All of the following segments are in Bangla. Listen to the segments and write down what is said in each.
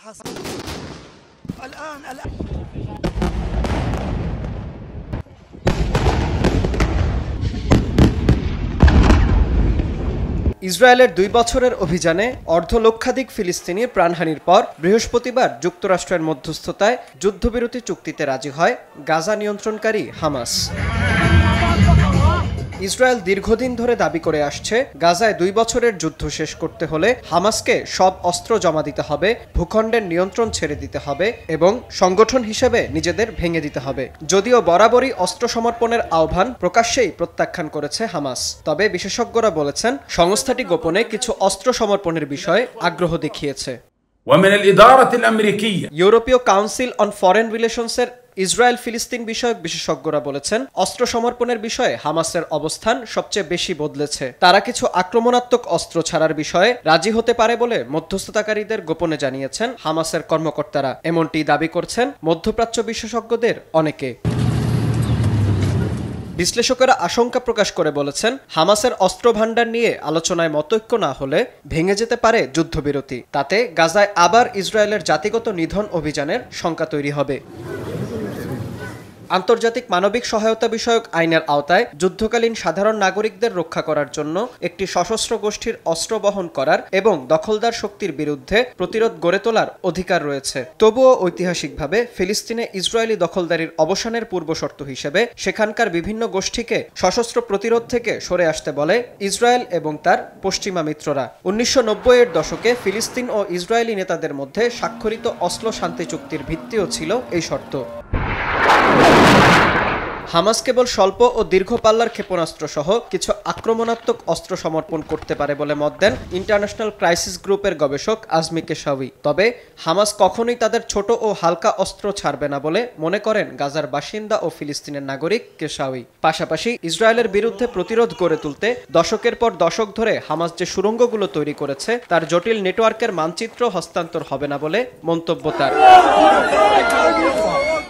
ইসরায়েলের 2 বছরের অভিযানে অর্ধলক্ষাধিক ফিলিস্তিনি প্রাণহানির পর বৃহস্পতিবার যুক্তরাষ্ট্রের মধ্যস্থতায় যুদ্ধবিরতি চুক্তিতে রাজি হয় গাজা নিয়ন্ত্রণকারী হামাস। ইসরায়েল দীর্ঘদিন ধরে দাবি করে আসছে, গাজায় 2 বছরের যুদ্ধ শেষ করতে হলে হামাসকে সব অস্ত্র জমা দিতে হবে, ভূখণ্ডের নিয়ন্ত্রণ ছেড়ে দিতে হবে এবং সংগঠন হিসেবে নিজেদের ভেঙে দিতে হবে। যদিও বরাবরই অস্ত্র সমর্পণের আহ্বান প্রকাশ্যেই প্রত্যাখ্যান করেছে হামাস, তবে বিশেষজ্ঞরা বলেছেন সংস্থাটি গোপনে কিছু অস্ত্র সমর্পণের বিষয়ে আগ্রহ দেখিয়েছে। ইউরোপীয় কাউন্সিল অন ফরেন রিলেশনসের ইসরায়েল ফিলিস্তিন বিষয়ক বিশেষজ্ঞরা বলেছেন, অস্ত্র সমর্পণের বিষয়ে হামাসের অবস্থান সবচেয়ে বেশি বদলেছে। তারা কিছু আক্রমণাত্মক অস্ত্র ছাড়ার বিষয়ে রাজি হতে পারে বলে মধ্যস্থতাকারীদের গোপনে জানিয়েছেন হামাসের কর্মকর্তারা। এমনটি দাবি করছেন মধ্যপ্রাচ্য বিশেষজ্ঞদের অনেকে। বিশ্লেষকেরা আশঙ্কা প্রকাশ করে বলেছেন, হামাসের অস্ত্র ভান্ডার নিয়ে আলোচনায় মতৈক্য না হলে ভেঙে যেতে পারে যুদ্ধবিরতি। তাতে গাজায় আবার ইসরায়েলের জাতিগত নিধন অভিযানের শঙ্কা তৈরি হবে। আন্তর্জাতিক মানবিক সহায়তা বিষয়ক আইনের আওতায় যুদ্ধকালীন সাধারণ নাগরিকদের রক্ষা করার জন্য একটি সশস্ত্র গোষ্ঠীর অস্ত্র বহন করার এবং দখলদার শক্তির বিরুদ্ধে প্রতিরোধ গড়ে তোলার অধিকার রয়েছে। তবুও ঐতিহাসিকভাবে ফিলিস্তিনে ইসরায়েলি দখলদারির অবসানের পূর্বশর্ত হিসেবে সেখানকার বিভিন্ন গোষ্ঠীকে সশস্ত্র প্রতিরোধ থেকে সরে আসতে বলে ইসরায়েল এবং তার পশ্চিমা মিত্ররা। 1990-এর দশকে ফিলিস্তিন ও ইসরায়েলি নেতাদের মধ্যে স্বাক্ষরিত অসলো শান্তি চুক্তির ভিত্তিও ছিল এই শর্ত। হামাস কেবল স্বল্প ও দীর্ঘ পাল্লার ক্ষেপণাস্ত্র সহ কিছু আক্রমণাত্মক অস্ত্র সমর্পণ করতে পারে বলে মত দেন ইন্টারন্যাশনাল ক্রাইসিস গ্রুপের গবেষক আজমি কেশাউই। তবে হামাস কখনোই তাদের ছোট ও হালকা অস্ত্র ছাড়বে না বলে মনে করেন গাজার বাসিন্দা ও ফিলিস্তিনের নাগরিক কেশাউই। পাশাপাশি ইসরায়েলের বিরুদ্ধে প্রতিরোধ গড়ে তুলতে দশকের পর দশক ধরে হামাস যে সুড়ঙ্গগুলো তৈরি করেছে তার জটিল নেটওয়ার্কের মানচিত্র হস্তান্তর হবে না বলে মন্তব্য তার।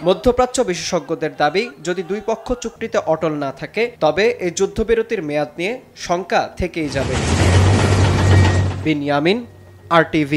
মধ্যপ্রাচ্য বিশেষজ্ঞদের দাবি, যদি 2 পক্ষ চুক্তিতে অটল না থাকে তবে এই যুদ্ধবিরতির মেয়াদ নিয়ে শঙ্কা থেকেই যাবে। বিনিয়ামিন, RTV।